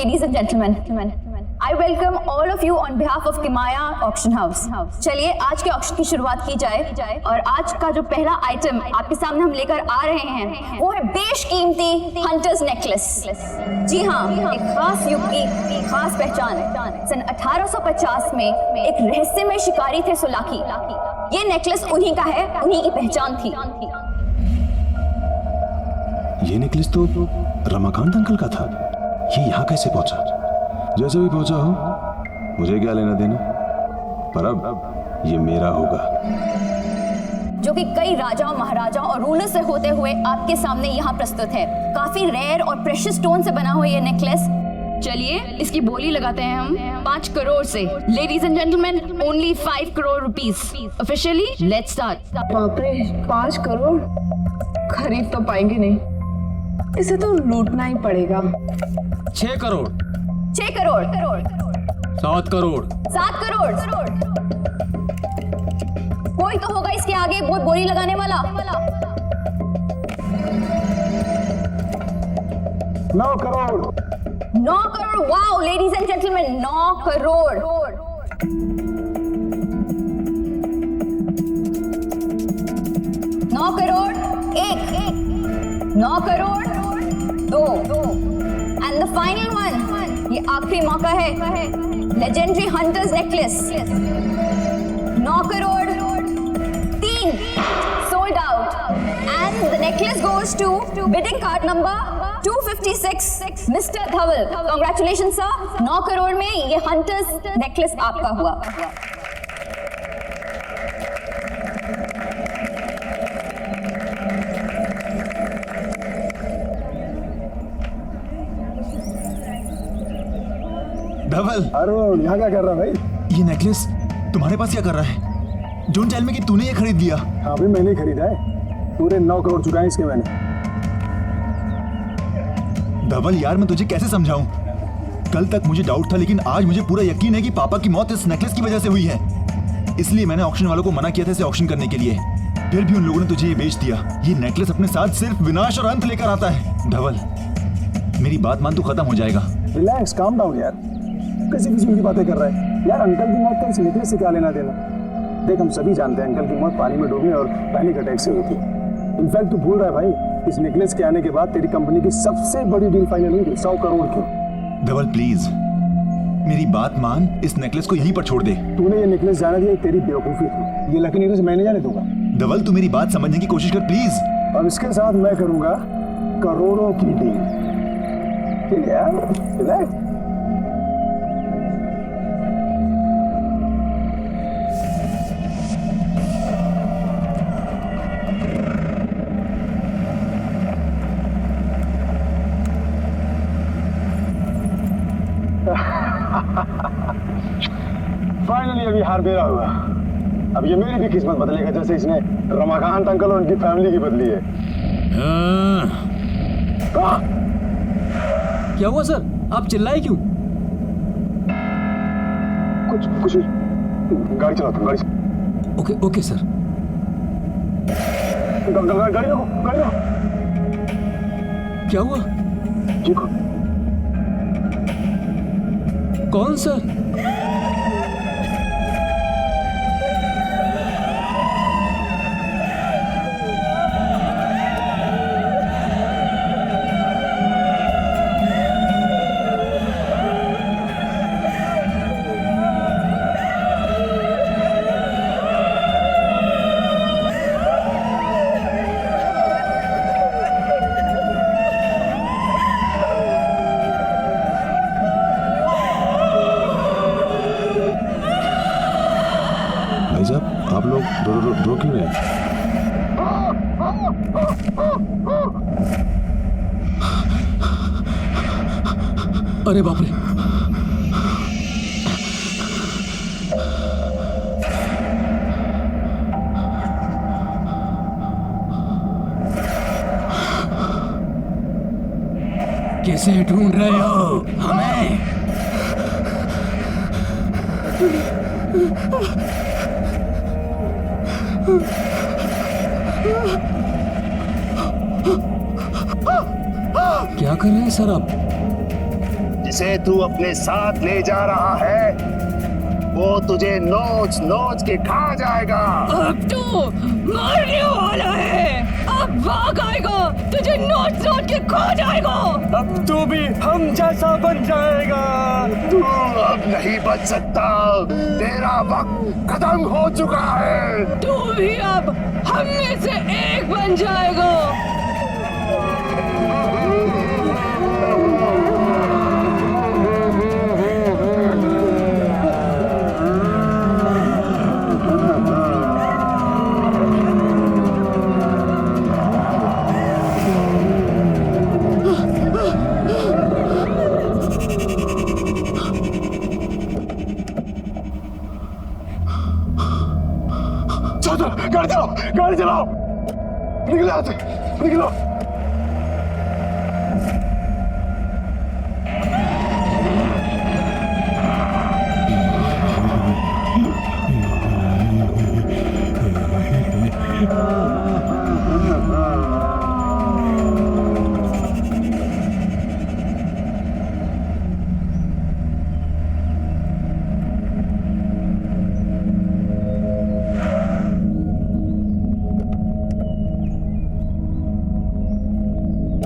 ladies and gentlemen. I welcome all of you on behalf of Kimaya Auction House. चलिए आज के auction की शुरुआत की जाए और आज का जो पहला आइटम आपके सामने हम लेकर आ रहे हैं वो है बेशकीमती हंटर्स नेकलेस। जी हाँ, एक खास युग की खास पहचान। सन 1850 में एक रहस्यमय शिकारी थे सुलाकी। ये नेकलेस उन्हीं का है, उन्हीं की पहचान थी। ये नेकलेस तो रमाकांत अंकल का था। ये यहाँ कैसे पहुंचा? जैसे भी पहुंचा हो, मुझे क्या लेना देना, पर अब ये मेरा होगा। जो कि कई राजाओं, महाराजाओं और रूलर से होते हुए आपके सामने यहाँ प्रस्तुत है। काफी रेयर और प्रेशियस स्टोन से बना हुआ ये नेकलेस। चलिए इसकी बोली लगाते हैं हम 5 करोड़ से। Ladies and gentleman, only 5 crore rupees. Officially let's start. बाप रे, 5 करोड़ खरीद तो पाएंगे नहीं, इसे तो लूटना ही पड़ेगा। 6 करोड़ 6 करोड़ 7 करोड़ 7 करोड़। कोई तो होगा इसके आगे बहुत बोली लगाने वाला। 9 crore 9 crore. Wow ladies and gentleman, 9 crore. 9 crore 1, 9 crore 2, and the final one, ये आखिरी मौका है। Legendary hunters necklace 9 crore 3, sold out, and the necklace goes to bidding card number 256, mister Dhawal. Congratulation sir, 9 crore में ये हंटर्स नेकलेस आपका हुआ। धवल, अरे यहाँ क्या कर रहा है भाई? ये नेकलेस तुम्हारे पास क्या कर रहा है? डोंट टेल मी कि तूने ये खरीद लिया। हाँ भाई, मैंने खरीदा है। पूरे 9 करोड़ चुकाए इसके मैंने। धवल यार, मैं तुझे कैसे समझाऊं? कल तक मुझे डाउट था, लेकिन आज मुझे पूरा यकीन है कि पापा की मौत इस नेकलेस की वजह से हुई है। इसलिए मैंने ऑक्शन वालों को मना किया था इसे ऑक्शन करने के लिए। फिर भी उन लोगों ने तुझे ये बेच दिया। ये नेकलेस अपने साथ सिर्फ विनाश और अंत लेकर आता है। धवल, मेरी बात मान, तू खत्म हो जाएगा। रिलैक्स, काम डाउन यार। कैसी किस्म की बातें कर रहा है यार? अंकल की मौत का इस नेकलेस से क्या लेना देना? देख, हम सभी जानते हैं अंकल की मौत पानी में डूबने और पैनिक अटैक से हुई थी। इनफैक्ट तू भूल रहा है भाई, इस नेकलेस के आने के बाद तेरी कंपनी की सबसे बड़ी डील फाइनल हुई थी 100 करोड़ की। धवल प्लीज मेरी बात मान, इस नेकलेस को यहीं पर छोड़ दे। तूने ये नेकलेस जाना दिया, तेरी बेवकूफी थी। ये लकी नेकलेस मैंने जाने दूंगा। धवल, तू मेरी बात समझने की कोशिश कर प्लीज। और इसके साथ मैं करूंगा करोड़ों की डील। ठीक है यार, रिलैक्स। फाइनली अभी हार मेरा हुआ। अब ये मेरी भी किस्मत बदलेगा, जैसे इसने रमाकांत अंकल और उनकी फैमिली की बदली है। क्या हुआ सर? आप चिल्लाए क्यों? कुछ गाड़ी चलाता हूँ, गाड़ी। Okay sir. गाड़ी रोको। क्या हुआ? देखो। कौन सर? आप लोग रो क्यों रहे? अरे बाप रे, कैसे ढूंढ रहे हो हमें? क्या कर रहे हैं सर आप? जिसे तू अपने साथ ले जा रहा है वो तुझे नोच नोच के खा जाएगा। अब तू मरने वाला है, अब भाग आएगा, तुझे नोच नोच के खा जाएगा। अब तू भी हम जैसा बन जाएगा। तू अब नहीं बच सकता, तेरा वक्त खत्म हो चुका है। तू भी अब हम में से एक बन जाएगा। गाड़ी चलाओ, निकलो यहाँ से, निकलो।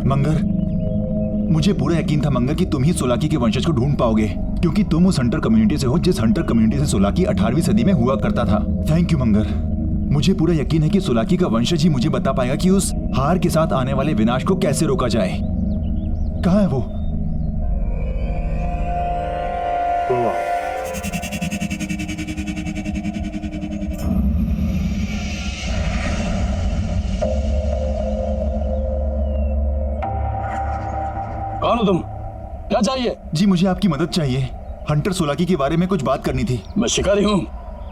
मंगर, मुझे पूरा यकीन था मंगर कि तुम ही सोलाकी के वंशज को ढूंढ पाओगे, क्योंकि तुम उस हंटर कम्युनिटी से हो जिस हंटर कम्युनिटी से सोलाकी 18वीं सदी में हुआ करता था। थैंक यू मंगर। मुझे पूरा यकीन है कि सोलाकी का वंशज ही मुझे बता पाएगा कि उस हार के साथ आने वाले विनाश को कैसे रोका जाए। कहाँ है वो? कौन हो तुम? क्या चाहिए? जी मुझे आपकी मदद चाहिए। हंटर सोलाकी के बारे में कुछ बात करनी थी। मैं शिकारी हूँ,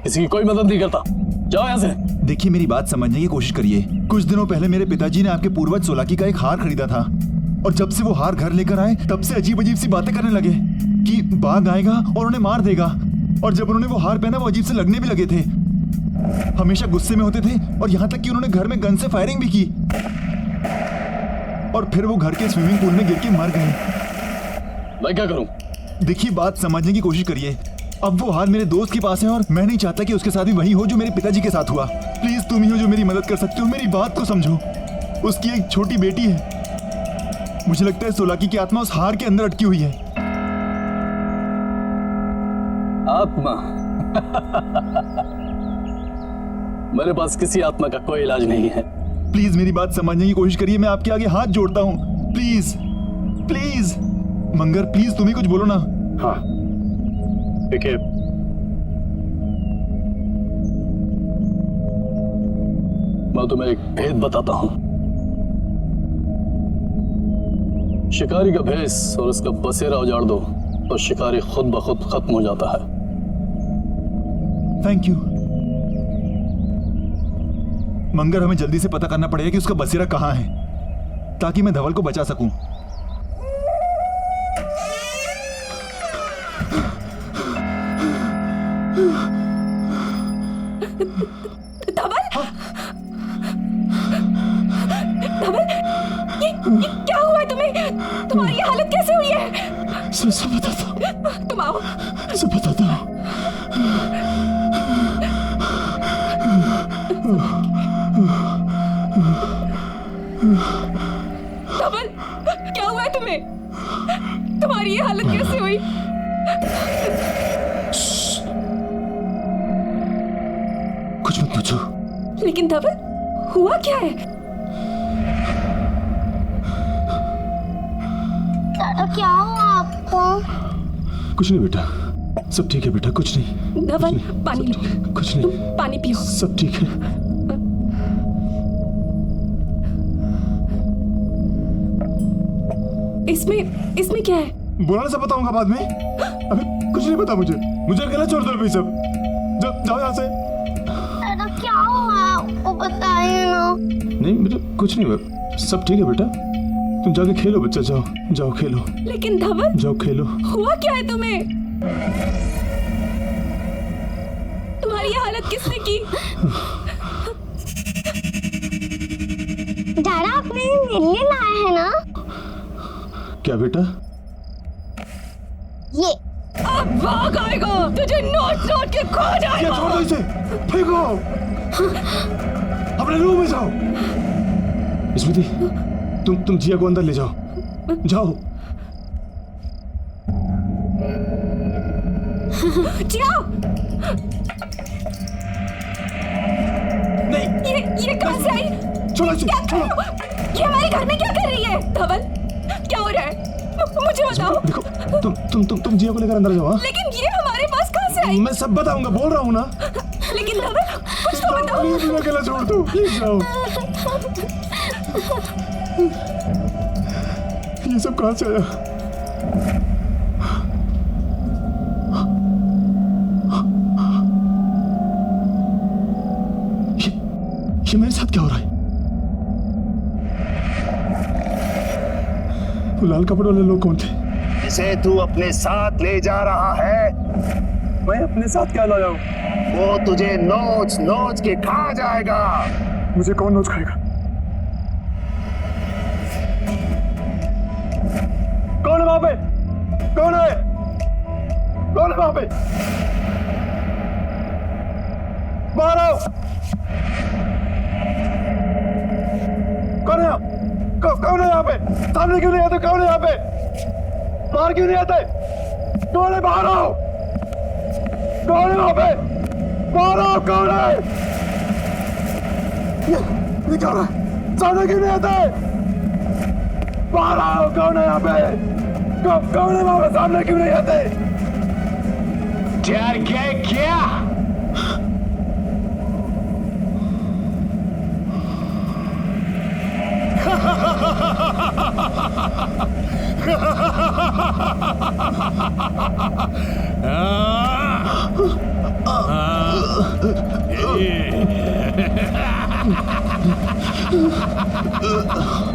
किसी की कोई मदद नहीं करता। जाओ यहाँ से। देखिए मेरी बात समझने की कोशिश करिए। कुछ दिनों पहले मेरे पिताजी ने आपके पूर्वज सोलाकी का एक हार खरीदा था, और जब से वो हार घर लेकर आए तब से अजीब अजीब सी बातें करने लगे कि बाघ आएगा और उन्हें मार देगा। और जब उन्होंने वो हार पहना वो अजीब से लगने भी लगे थे, हमेशा गुस्से में होते थे, और यहाँ तक कि उन्होंने घर में गन से फायरिंग भी की, और फिर वो घर के स्विमिंग पूल में गिर के मर गए। मैं क्या करूं? देखिए बात समझने की कोशिश करिए। अब वो हार मेरे दोस्त के पास है और मैं नहीं चाहता कि उसके साथ भी वही हो जो मेरे पिताजी के साथ हुआ। प्लीज तुम ही हो जो मेरी मदद कर सकते हो। मेरी बात को समझो। उसकी एक छोटी बेटी है। मुझे लगता है सोलाकी की आत्मा उस हार के अंदर अटकी हुई है। आत्मा? मेरे पास किसी आत्मा का कोई इलाज नहीं है। प्लीज मेरी बात समझने की कोशिश करिए। मैं आपके आगे हाथ जोड़ता हूँ। प्लीज प्लीज मंगर, प्लीज तुम ही कुछ बोलो ना। हाँ देखिए, मैं तुम्हें एक भेद बताता हूं। शिकारी का भेस और उसका बसेरा उजाड़ दो तो शिकारी खुद ब खुद खत्म हो जाता है। थैंक यू मंगर, हमें जल्दी से पता करना पड़ेगा कि उसका बसेरा कहाँ है, ताकि मैं धवल को बचा सकूं। ये क्या हुआ है तुम्हें? तुम्हारी ये हालत कैसे हुई है? सब बताता हूँ। तुम आओ। सब बताता हूँ। धवल, क्या हुआ है तुम्हें? तुम्हारी ये हालत कैसे हुई? कुछ मत पूछो। लेकिन धवल, हुआ क्या है? दादा क्या हुआ आपको? कुछ नहीं बेटा, सब ठीक है बेटा, कुछ नहीं। धवल पानी लो। कुछ नहीं, तुम पानी पियो। सब ठीक है। इसमें क्या है? बोलना सब बताऊंगा बाद में। अभी कुछ नहीं पता मुझे अकेला छोड़ दो अभी सब। जाओ यहाँ से। दादा क्या हुआ आपको बताइए ना। नहीं मुझे कुछ नहीं हुआ, सब ठीक है बेटा। तुम जाके खेलो बच्चा, जाओ खेलो। लेकिन धवल, जाओ खेलो। हुआ क्या है तुम्हें? तुम्हारी ये हालत किसने की? दादा आप मेरे लिए लाए हैं ना? क्या बेटा? ये अब भाग आएगा, तुझे नोट नोट के खो ये जाएगा। छोड़ दो इसे, फेंको, अपने रूम में जाओ। स्मृति, तुम जिया को अंदर ले जाओ, जाओ। जिया, नहीं, ये कहाँ से आई? छोड़ो इसे, क्या कर छोड़ो। रहे हो? ये हमारे घर में क्या कर रही है? धवल, क्या हो रहा है? मुझे बताओ। देखो, तुम जिया को लेकर अंदर जाओ। हाँ? लेकिन ये हमारे पास कहाँ से आई? मैं सब बताऊंगा, बोल रहा हूँ ना। लेकिन धवल, कुछ तो बताओ। प्लीज मुझे अकेला छोड़ दो, प्लीज जाओ। ये सब कहाँ से आया? ये मेरे साथ क्या हो रहा है? वो लाल कपड़े वाले लोग कौन थे? इसे तू अपने साथ ले जा रहा है? मैं अपने साथ क्या लाया हूँ? वो तुझे नोच नोच के खा जाएगा। मुझे कौन नोच खाएगा? कौन है वहां पे? कौन है? कौन है वहां पे? बाहर आओ। कौन है? कौन है यहाँ पे? सामने क्यों नहीं आते? कौन है यहाँ पे? बाहर क्यों नहीं आते? कौन है? बाहर आओ। कौन है वहां पे? बाहर आओ, कौन है? ये क्या हो रहा है? सामने क्यों नहीं आते? बाहर आओ, कौन है यहाँ पे? कौन है वहां पे? सामने क्यों नहीं आते? डर गए क्या?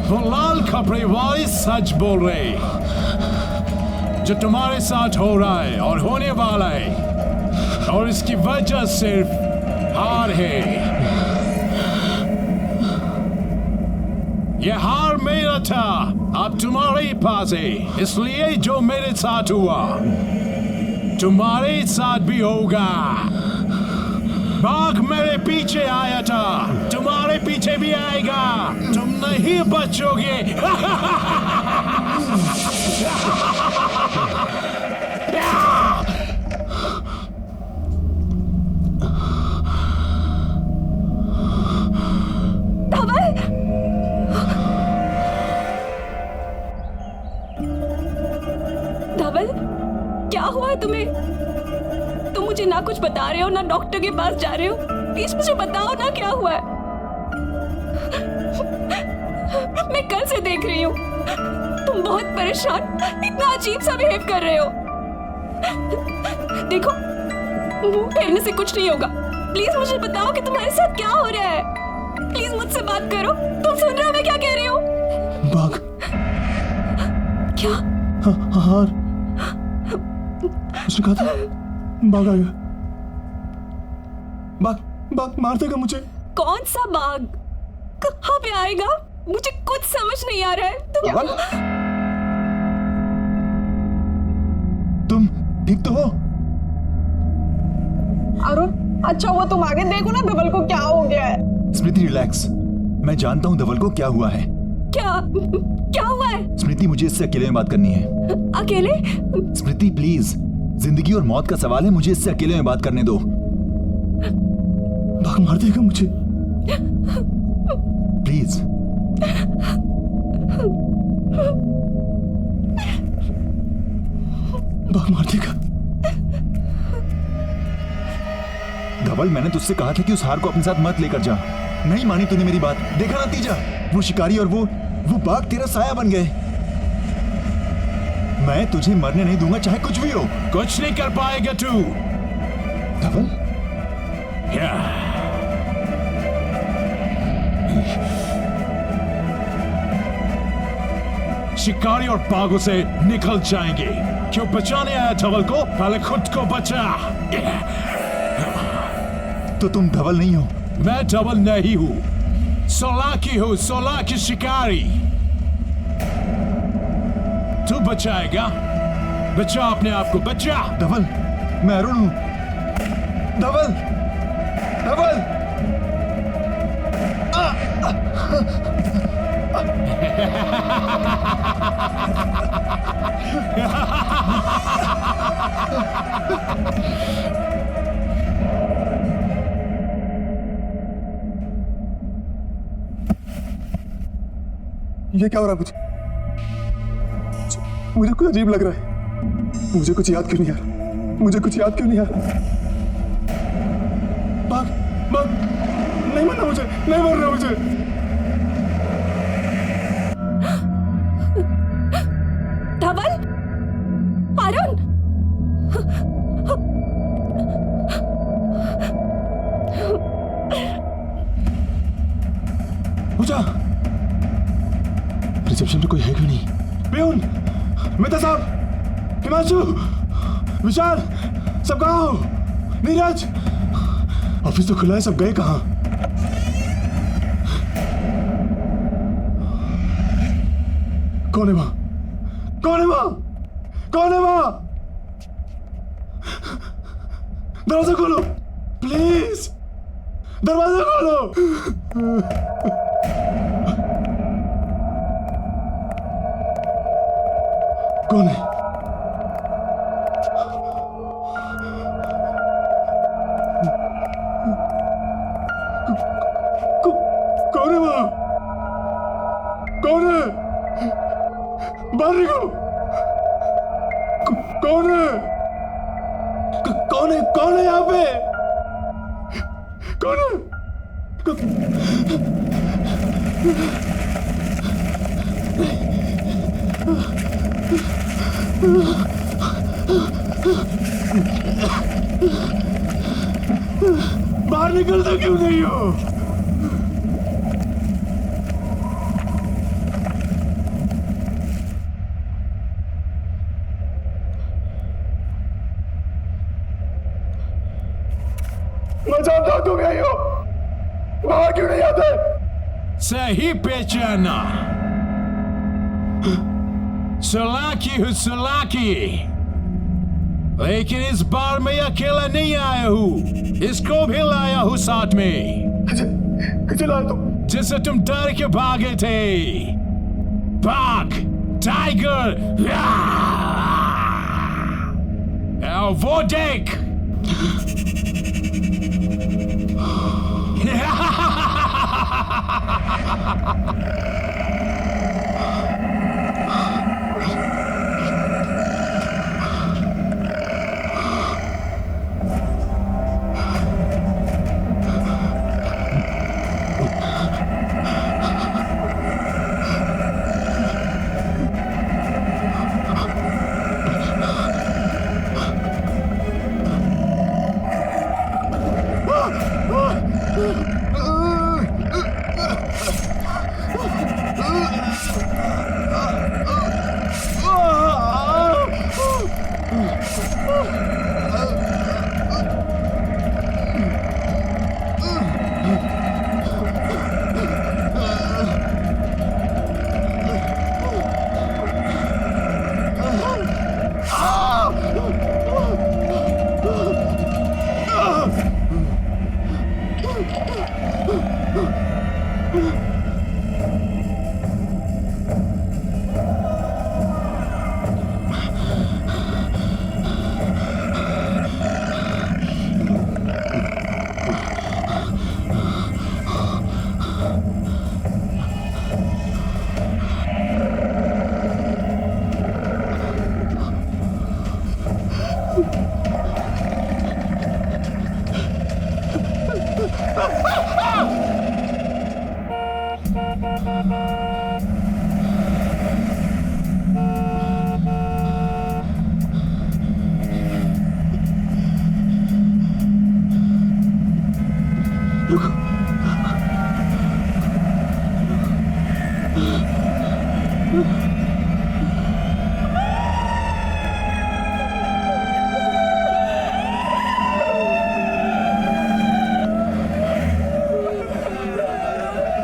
वो लाल कपड़े वाली सच बोल रहे, जो तुम्हारे साथ हो रहा है और होने वाला है, और इसकी वजह सिर्फ हार है। ये हार मेरा था, अब तुम्हारे पास है, इसलिए जो मेरे साथ हुआ तुम्हारे साथ भी होगा। बाघ मेरे पीछे आया था, तुम्हारे पीछे भी आएगा, तुम नहीं बचोगे। धवल, क्या हुआ है तुम्हें? तुम मुझे ना कुछ बता रहे हो, ना डॉक्टर के पास जा रहे हो। प्लीज मुझे बताओ ना, क्या हुआ है? मैं कल से देख रही हूँ, तुम बहुत परेशान, इतना अजीब सा बिहेव कर रहे हो। देखो, मुंह फेरने से कुछ नहीं होगा। प्लीज मुझे बताओ कि तुम्हारे साथ क्या हो रहा है। प्लीज मुझसे बात करो। तुम सुन रहे हो मैं क्या कह रही हूँ? बाघ। क्या? हार। उसने कहा था बाघ आएगा। बाघ मार देगा मुझे। कौन सा बाघ? कहाँ पे आएगा? मुझे कुछ समझ नहीं आ रहा है। तुम ठीक तो हो? अरुण, अच्छा हुआ तुम आगे देखो ना, धवल को क्या हो गया है। स्मृति रिलैक्स, मैं जानता हूँ धवल को क्या हुआ है। क्या हुआ है? स्मृति, मुझे इससे अकेले में बात करनी है। अकेले? स्मृति प्लीज, जिंदगी और मौत का सवाल है, मुझे इससे अकेले में बात करने दो। बाघ मार देगा मुझे। प्लीज। बाघ मार देगा। धवल, मैंने तुझसे कहा था कि उस हार को अपने साथ मत लेकर जा। नहीं मानी तूने मेरी बात। देखा नतीजा, वो शिकारी और वो बाघ तेरा साया बन गए। मैं तुझे मरने नहीं दूंगा, चाहे कुछ भी हो। कुछ नहीं कर पाएगा तू। धवल, शिकारी और बाघों से निकल जाएंगे। क्यों बचाने आया धवल को? पहले खुद को बचा। तो तुम धवल नहीं हो? मैं धवल नहीं हूं, सोलाकी हूं, सोलाकी शिकारी। तू बचाएगा? बचा अपने आप को, बचा। धवल, मैं अरुण हूं। धवल, धवल। ये क्या हो रहा है? मुझे कुछ अजीब लग रहा है। मुझे कुछ याद क्यों नहीं आ रहा? मुझे कुछ याद क्यों नहीं आ रहा? भाग, भाग। नहीं मरना मुझे, नहीं मरना मुझे। धवल, अरुण, पूजा, रिसेप्शन पे कोई है क्यों नहीं? प्यून, मेहता साहब, हिमांशु, विशाल, सब कहाँ हो? नीरज, ऑफिस तो खुला है, सब गए कहाँ? कौन है वहां? कौन है वहां? कौन है वहां? दरवाजा खोलो, प्लीज, दरवाजा खोलो। कौन है? कौन है वहां? कौन है? बाहर निकलो। कौन है? कौन है? कौन है यहाँ पे? कौन है? बाहर निकलता क्यों नहीं हो? मैं जानता हूं तुम यही हो, बाहर क्यों नहीं आते? सही पहचाना, सुलाकी हूँ सुलाकी, लेकिन इस बार मैं अकेला नहीं आया हूँ, इसको भी लाया हूँ साथ में। चला तुम, जिससे तुम डर के भागे थे। भाग, टाइगर। वो देख।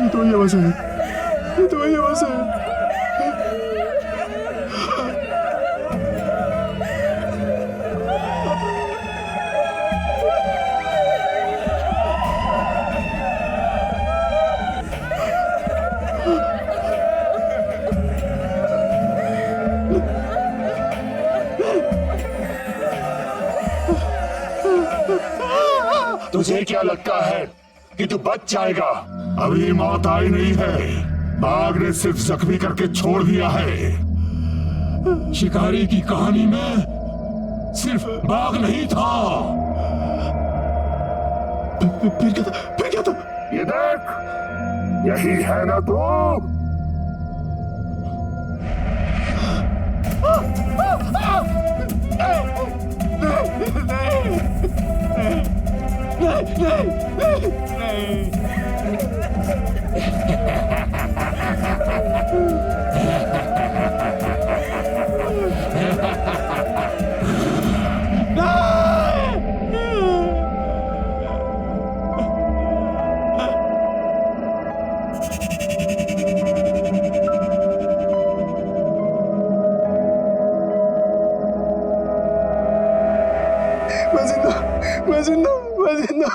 तो ये आवाज है, ये तो वही आवाज है। तुझे क्या लगता है कि तू बच जाएगा? अभी मौत आई नहीं है, बाघ ने सिर्फ जख्मी करके छोड़ दिया है। शिकारी की कहानी में सिर्फ बाघ नहीं था। फिर क्या था? ये देख, यही है ना तू?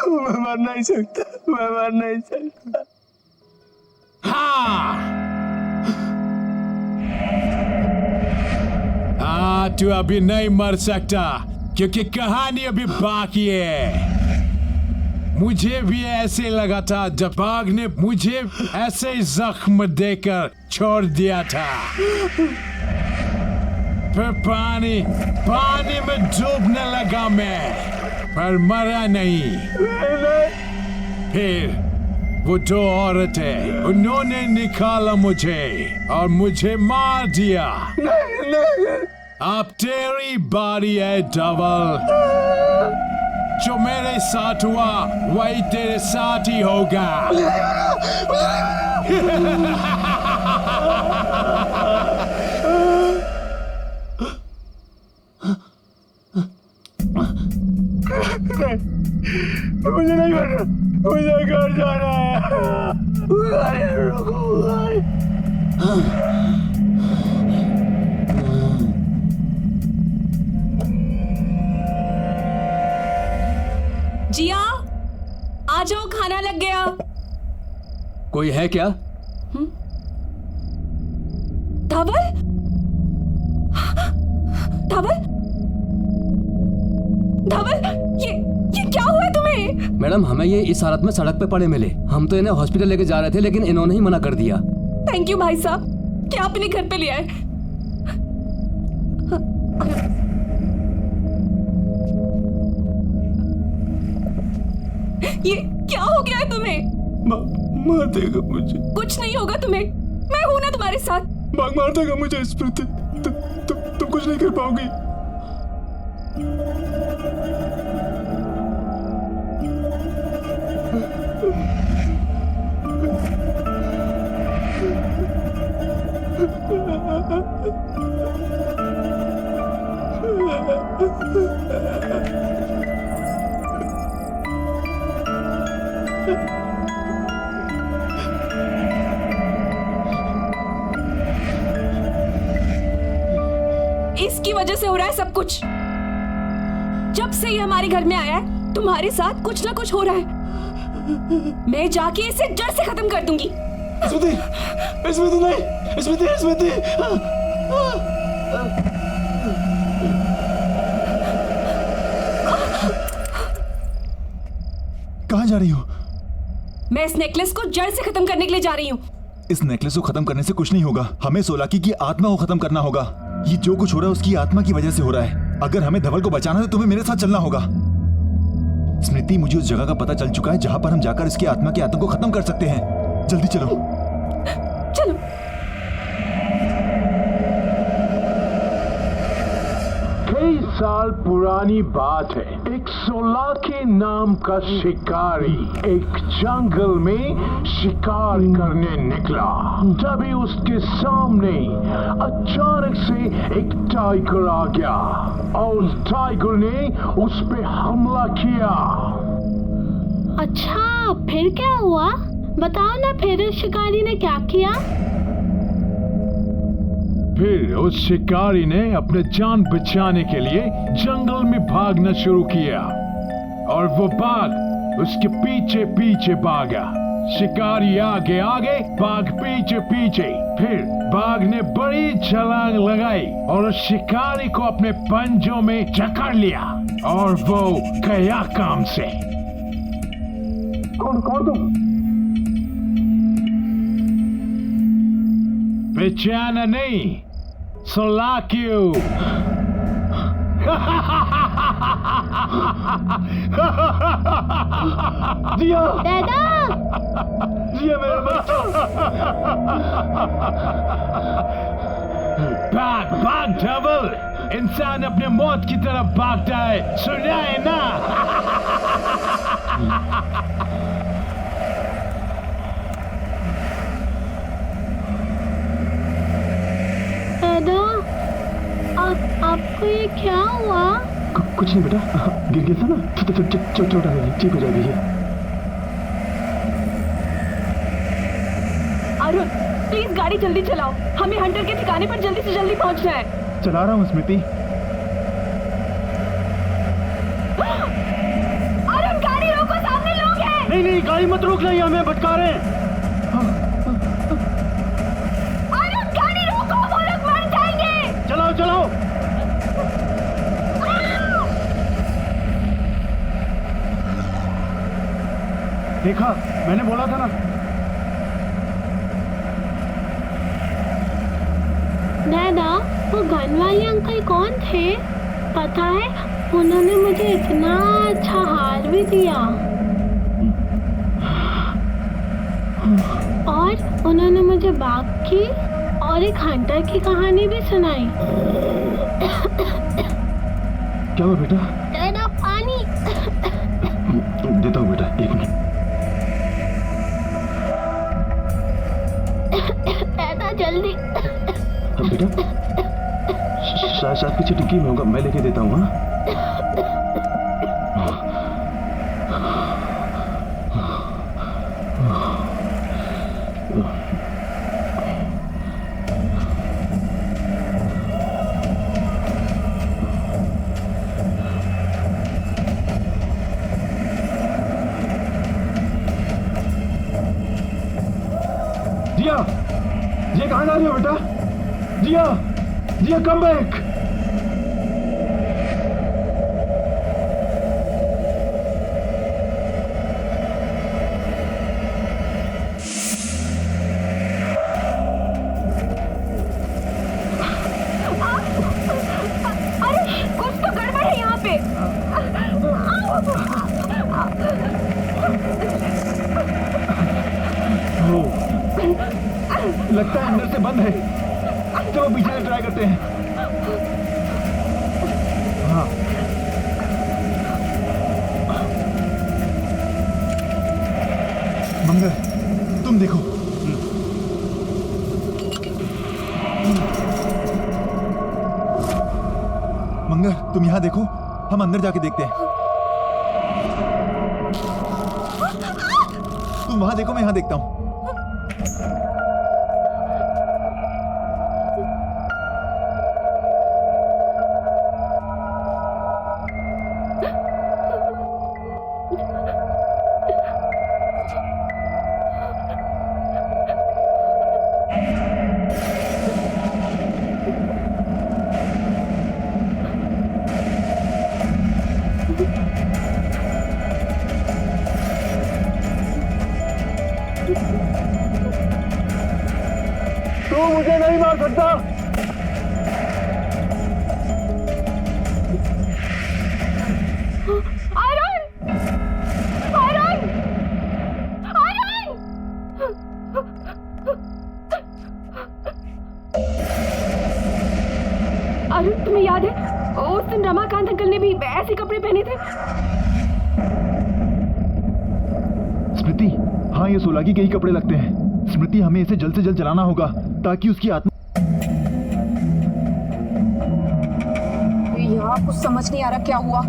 मैं मर नहीं सकता, मैं मर नहीं सकता। हाँ, तू अभी नहीं मर सकता क्योंकि कहानी अभी बाकी है। मुझे भी ऐसे लगा था जब बाघ ने मुझे ऐसे जख्म देकर छोड़ दिया था। फिर पानी में डूबने लगा मैं, पर मरा नहीं। फिर वो दो औरतें, उन्होंने निकाला मुझे और मुझे मार दिया। अब तेरी बारी है डबल। जो मेरे साथ हुआ वही तेरे साथ ही होगा। मुझे नहीं मरना, मुझे घर जाना है। जिया, आ जाओ, खाना लग गया। कोई है क्या? धवल? धवल? धवल, ये क्या हुआ तुम्हें? मैडम, हमें ये इस हालत में सड़क पे पड़े मिले। हम तो इन्हें हॉस्पिटल लेके जा रहे थे, लेकिन इन्होंने ही मना कर दिया। थैंक यू भाई साहब, क्या आप इन्हें घर पे ले आए। ये क्या हो गया है तुम्हें? मार देगा मुझे। कुछ नहीं होगा तुम्हें, मैं हूं ना तुम्हारे साथ। बाघ मार देगा मुझे स्मृति, तुम कुछ नहीं कर पाओगी। इसकी वजह से हो रहा है सब कुछ। जब से ये हमारे घर में आया है, तुम्हारे साथ कुछ ना कुछ हो रहा है। मैं जाके इसे जड़ से खत्म कर दूंगी। स्मृति, स्मृति नहीं, स्मृति, स्मृति। कहाँ जा रही हो? मैं इस नेकलेस को जड़ से खत्म करने के लिए जा रही हूँ। इस नेकलेस को खत्म करने से कुछ नहीं होगा। हमें सोलाकी की आत्मा को खत्म करना होगा। ये जो कुछ हो रहा है उसकी आत्मा की वजह से हो रहा है। अगर हमें धवल को बचाना है तो तुम्हें मेरे साथ चलना होगा। स्मृति, मुझे उस जगह का पता चल चुका है जहां पर हम जाकर इसकी आत्मा के आतंक को खत्म कर सकते हैं। जल्दी चलो। चलो। कई साल पुरानी बात है। एक सोलाकी नाम का शिकारी एक जंगल में शिकार करने निकला। तभी उसके सामने अचानक से एक टाइगर आ गया और उस टाइगर ने उस पे हमला किया। अच्छा, फिर क्या हुआ? बताओ ना, फिर उस शिकारी ने क्या किया? फिर उस शिकारी ने अपने जान बचाने के लिए जंगल में भागना शुरू किया और वो बाघ उसके पीछे पीछे भागा। शिकारी आगे आगे, बाघ पीछे पीछे। फिर बाघ ने बड़ी छलांग लगाई और उस शिकारी को अपने पंजों में जकड़ लिया और वो गया काम से। कौन तुम? पहचाना नहीं, सोलाक्यू। जिया, दादा जिया मेरे बच्चे। भाग भाग डबल, इंसान अपने मौत की तरफ भागता है, सुना है ना? दादा आपको ये क्या हुआ? कुछ नहीं बेटा, गिर गया था ना, चोट आ गई, ठीक हो जाएगी ये। अरुण प्लीज गाड़ी जल्दी चलाओ, हमें हंटर के ठिकाने पर जल्दी से जल्दी पहुंचना है। चला रहा हूँ स्मृति। अरुण गाड़ी रोको, सामने लोग हैं। नहीं गाड़ी मत रोक, नहीं हमें भटका रहे हैं। अरुण गाड़ी रोको, वो लोग मर जाएंगे। चलाओ। देखा, मैंने बोला था ना। दादा वो गन वाले अंकल कौन थे? पता है उन्होंने मुझे इतना अच्छा हार भी दिया और उन्होंने मुझे बाघ की और एक हंटर की कहानी भी सुनाई। क्या हुआ बेटा? दादा पानी। देता हूँ बेटा, एक मिनट। दादा जल्दी। हाँ बेटा, शायद पीछे टिक्की में होगा, मैं लेके देता हूँ। हाँ जिया कहाँ जा रही हो बेटा? जिया कम बैक। अरे कुछ तो गड़बड़ है यहाँ पे। लगता है अंदर से बंद है, चलो पीछे से ट्राई करते हैं। हाँ मंगर, तुम देखो। मंगर तुम यहाँ देखो, हम अंदर जाके देखते हैं। तुम वहां देखो, मैं यहाँ देखता हूँ। तू मुझे नहीं मार सकता। अरुण तुम्हें याद है उस दिन रमाकांत अंकल ने भी ऐसे कपड़े पहने थे? स्मृति, हाँ ये सोलागी के ही कपड़े लगते हैं। स्मृति, हमें इसे जल्द से जल्द जलाना होगा ताकि उसकी आत्मा। यहाँ कुछ समझ नहीं आ रहा क्या हुआ।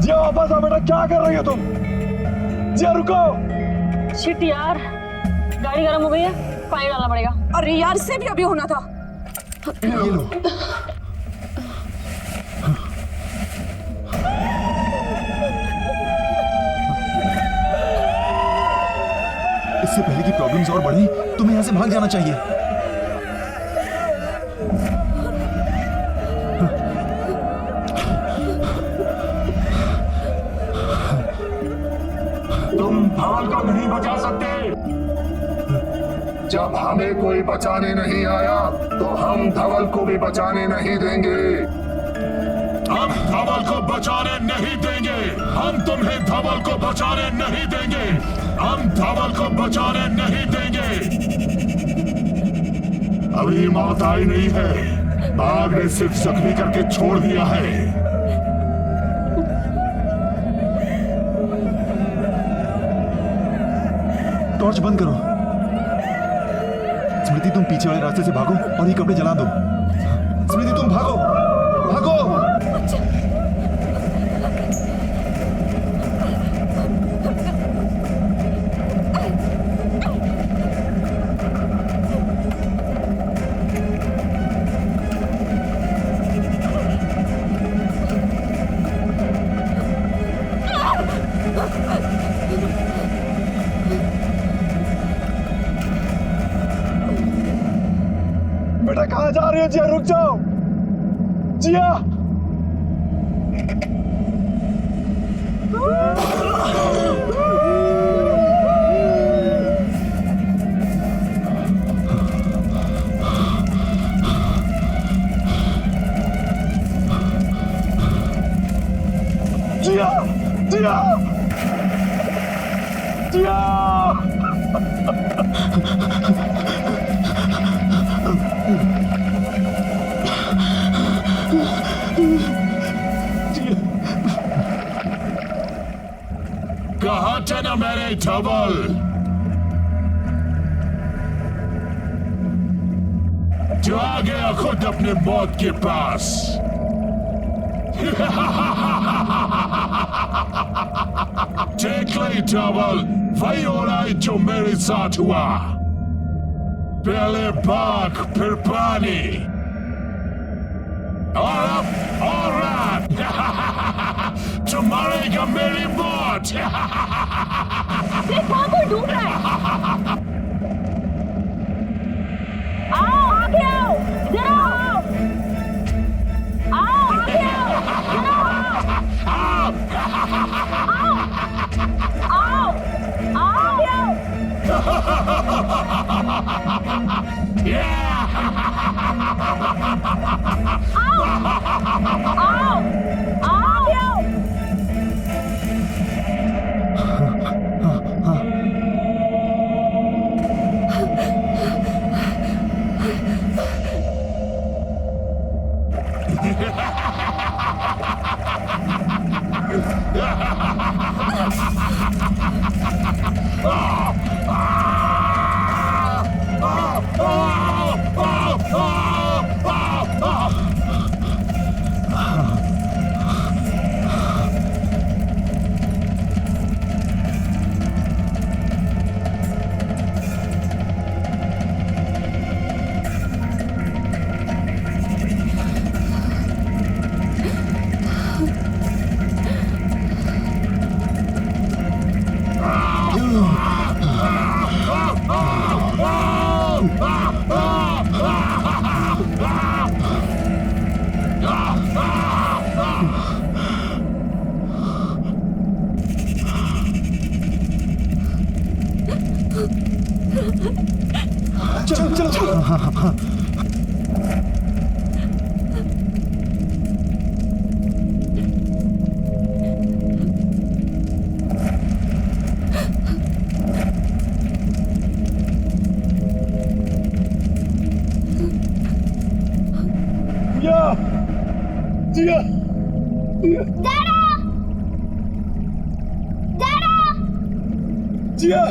जिया वापस आ बेटा, क्या कर रही हो तुम? जिया रुको। शिट यार, गाड़ी गर्म हो गई है, पानी डालना पड़ेगा। अरे यार, इससे भी अभी होना था। ये लो। इससे पहले कि प्रॉब्लम्स और बढ़े, तुम्हें यहाँ से भाग जाना चाहिए। जब हमें कोई बचाने नहीं आया तो हम धवल को भी बचाने नहीं देंगे। हम धवल को बचाने नहीं देंगे। हम तुम्हें धवल को बचाने नहीं देंगे। हम धवल को बचाने नहीं देंगे। अभी मौत आई नहीं है, बाघ ने सिर्फ जख्मी करके छोड़ दिया है। टॉर्च बंद करो। स्मृति तुम पीछे वाले रास्ते से भागो और ये कपड़े जला दो। स्मृति तुम भागो भागो। बेटा कहाँ जा रही हो जिया? रुक जाओ जिया। जिया जिया जिया। कहा थे ना मेरे धवल, जो आ गया खुद अपने मौत के पास। देख ले धवल, वही हो रहा है जो मेरे साथ हुआ। पहले बाघ फिर पानी और अब औरत। तुम्हारे का मेरी मौत। देख वहां कोई ढूंढ रहा है। आओ आगे आओ, इधर आओ। आओ आगे आओ, इधर आओ। आओ आओ आओ। जिया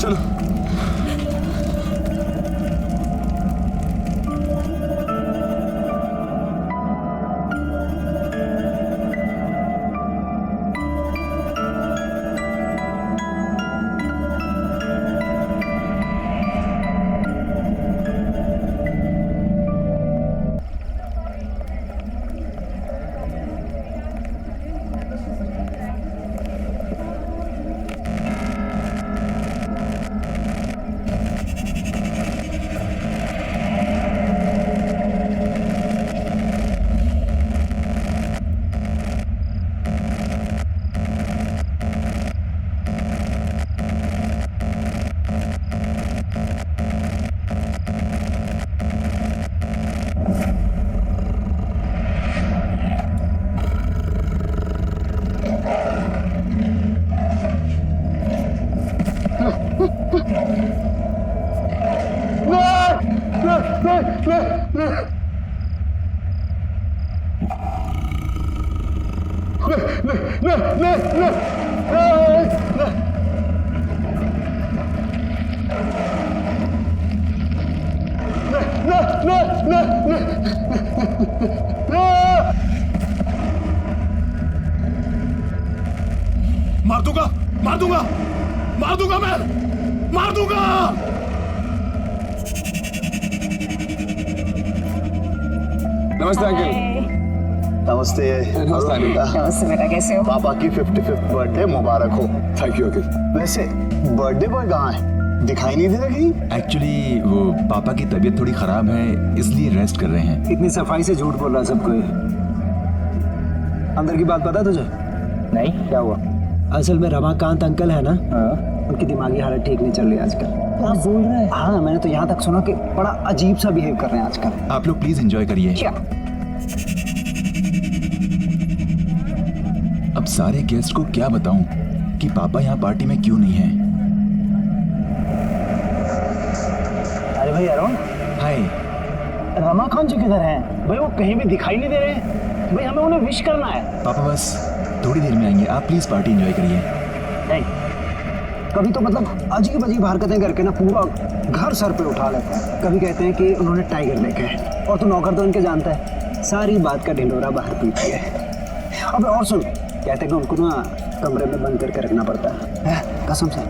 चलो मार दूंगा, मार दूंगा, मार दूंगा, मैं मार दूंगा। नमस्ते अंकल। नमस्ते नमस्ते बेटा, कैसे हो? पापा की 55th बर्थडे मुबारक हो। Thank you uncle. वैसे बर्थडे बॉय कहाँ है? दिखाई नहीं दे रहा कहीं? एक्चुअली वो पापा की तबीयत थोड़ी खराब है, इसलिए रेस्ट कर रहे हैं। इतनी सफाई से झूठ बोल रहा है सबको। अंदर की बात पता है तुझे? नहीं, क्या हुआ? असल में रमाकांत अंकल है ना, उनकी दिमागी हालत ठीक नहीं चल रही आजकल। आप बोल रहे हैं? हाँ, मैंने तो यहाँ तक सुना कि बड़ा अजीब सा बिहेव कर रहे हैं आजकल। आप लोग प्लीज एंजॉय करिए। क्या? अब सारे गेस्ट को क्या बताऊं कि पापा यहाँ पार्टी में क्यों नहीं हैं। अरे भाई अरुण, हाय। रमाकांत जी किधर हैं? भाई वो कहीं भी दिखाई नहीं दे रहे हैं। भाई हमें उन्हें विश करना है। पापा बस थोड़ी देर में आएंगे, आप प्लीज पार्टी एंजॉय करिए। नहीं, कभी तो मतलब अजीब अजीब हरकतें करके ना पूरा घर सर पे उठा लेते हैं। कभी कहते हैं कि उन्होंने टाइगर देखे है, और तो नौकर तो इनके जानता है, सारी बात का ढिंडोरा बाहर पीती है। अबे और सुन, कहते हैं कि उनको ना कमरे में बंद करके रखना पड़ता है, कसम से।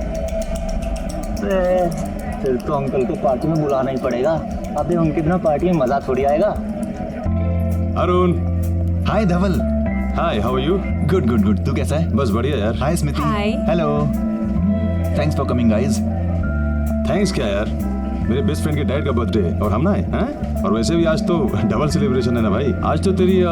फिर तो अंकल को पार्टी में बुलाना ही पड़ेगा। अबे उनके बिना पार्टी में मजा थोड़ी आएगा। Arun, hi Dhaval. Hi, how are you? Good good good, तू कैसा है? बस बढ़िया यार। Hi Smiti. Hi. Hello. Thanks for coming guys. Thanks क्या यार, मेरे बेस्ट फ्रेंड के डैड का बर्थडे है और हम ना हैं। और वैसे भी आज तो डबल सेलिब्रेशन है ना भाई। आज तो तेरी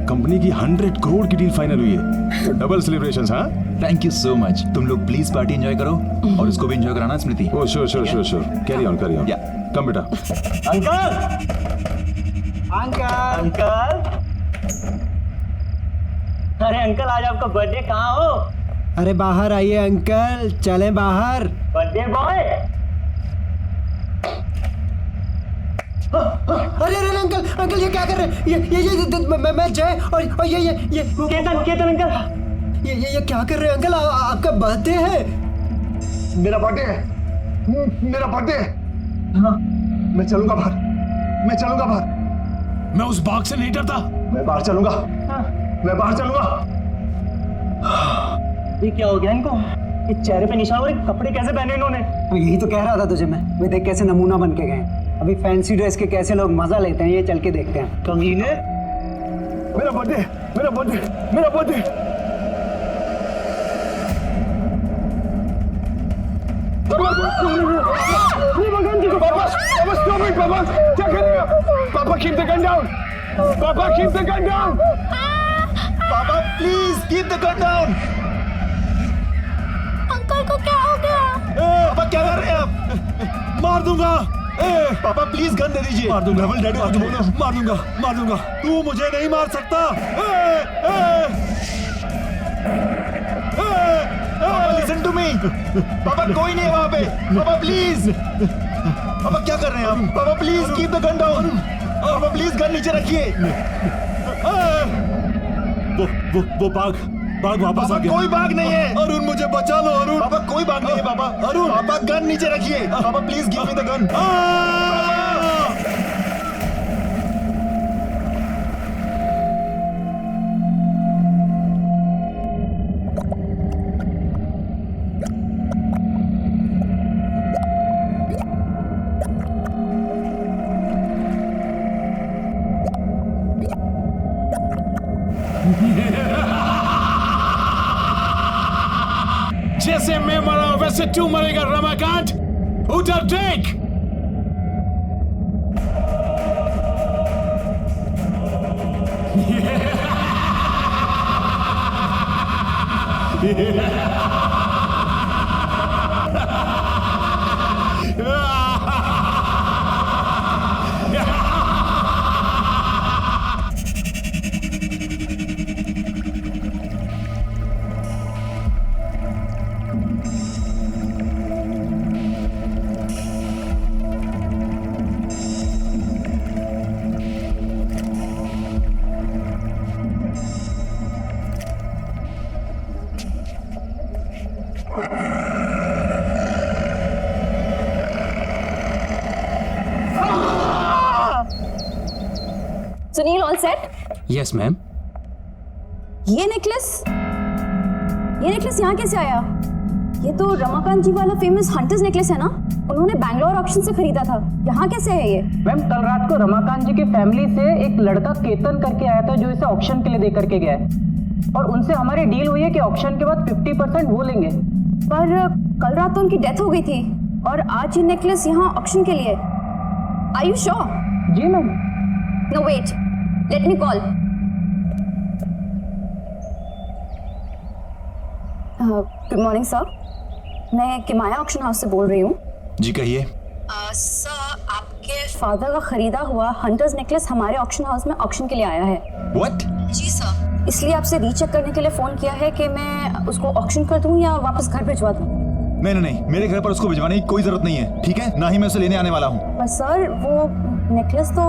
कंपनी की 100 करोड़ की डील फाइनल हुई है, तो डबल सेलिब्रेशंस। हाँ, थैंक यू सो मच। तुम लोग प्लीज पार्टी एंजॉय करो और इसको भी एंजॉय कराना Smriti. Oh sure sure sure sure, carry on carry on. Yeah come बेटा। अंकल, अंकल, अंकल, अरे अंकल आज आपका बर्थडे कहाँ हो? अरे बाहर आइए अंकल, चलें बाहर। Birthday boy. अरे अरे अंकल, अंकल ये क्या कर रहे हैं? ये मैं जय और ये केतन, केतन अंकल, ये क्या कर रहे हैं अंकल? आपका बर्थडे है? मेरा बर्थडे है, मेरा बर्थडे है। मैं चलूंगा बाहर, मैं चलूंगा बाहर। मैं उस बाग से नहीं डरता। मैं बाहर चलूंगा, मैं बाहर चलूंगा। ये क्या हो गया इनको? ये चेहरे पे निशान और कपड़े कैसे पहने इन्होंने? तो यही तो कह रहा था तुझे मैं। वे देख कैसे नमूना बन के गए। अभी फैंसी ड्रेस के कैसे लोग मजा लेते हैं, ये चल के देखते हैं। कमीने। मेरा बर्थडे, मेरा बर्थडे, मेरा बर्थडे। पापा stop it, पापा क्या कर रहे हो? पापा keep the gun down, पापा keep the gun down, पापा please keep the gun down. Uncle को क्या हो गया? पापा क्या कर रहे हैं आप? मार दूंगा। पापा प्लीज गन दे दीजिए। मार दूंगा, डबल डैडी मार दूंगा, मार दूंगा। तू मुझे नहीं मार सकता। Listen to me. पापा कोई नहीं है वहाँ पे। पापा प्लीज। पापा क्या कर रहे हैं आप? पापा please keep the gun down. पापा प्लीज गन नीचे रखिए। वो बाघ वापस आ गया। कोई बाघ नहीं है। अरुण मुझे बचा लो अरुण। पापा कोई बाघ नहीं है पापा। अरुण। पापा गन नीचे रखिए। पापा please give me the gun. जैसे मैं मरा वैसे तू मरेगा रमाकांत। उधर देख। सेट? Yes ma'am. ये नेकलेस यहाँ कैसे आया? ये तो रमाकांत जी वाला फेमस हंटर्स नेकलेस है ना? उन्होंने बैंगलोर ऑक्शन से खरीदा था। यहाँ कैसे है ये? मैम कल रात को रमाकांत जी की फैमिली से एक लड़का केतन करके आया था जो इसे ऑक्शन के लिए दे करके गया है, और उनसे हमारी डील हुई है कि ऑक्शन के बाद 50% वो लेंगे। पर कल रात तो उनकी डेथ हो गई थी और आज ये नेकलेस यहाँ ऑक्शन के लिए। Are you sure? जी ma'am. No wait, let me call. Good morning sir, मैं किमाया ऑक्शन हाउस से बोल रही हूँ। जी कहिए। सर, आपके फादर का खरीदा हुआ हंटर्स नेकलेस हमारे ऑक्शन हाउस में ऑक्शन के लिए आया है। What? जी सर, इसलिए आपसे रीचेक करने के लिए फोन किया है कि मैं उसको ऑक्शन कर दूं या वापस घर भिजवा दूं। नहीं, मेरे घर पर उसको भिजवाने की कोई जरूरत नहीं है, ठीक है? ना ही मैं उसे लेने आने वाला हूँ। पर सर, वो नेकलेस तो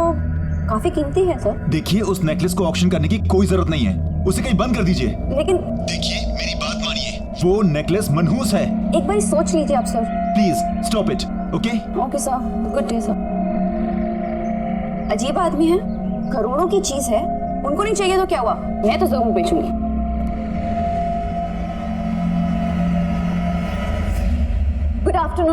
काफी कीमती है सर। देखिए, उस नेकलेस को ऑक्शन करने की कोई जरूरत नहीं है, उसे कहीं बंद कर दीजिए। लेकिन देखिए, मेरी बात मानिए, वो नेकलेस मनहूस है। एक बार सोच लीजिए आप sir. Please stop it. Okay okay sir, good day sir. अजीब आदमी है, करोड़ों की चीज है, उनको नहीं चाहिए तो क्या हुआ, मैं तो जरूर बेचूंगी। Good afternoon.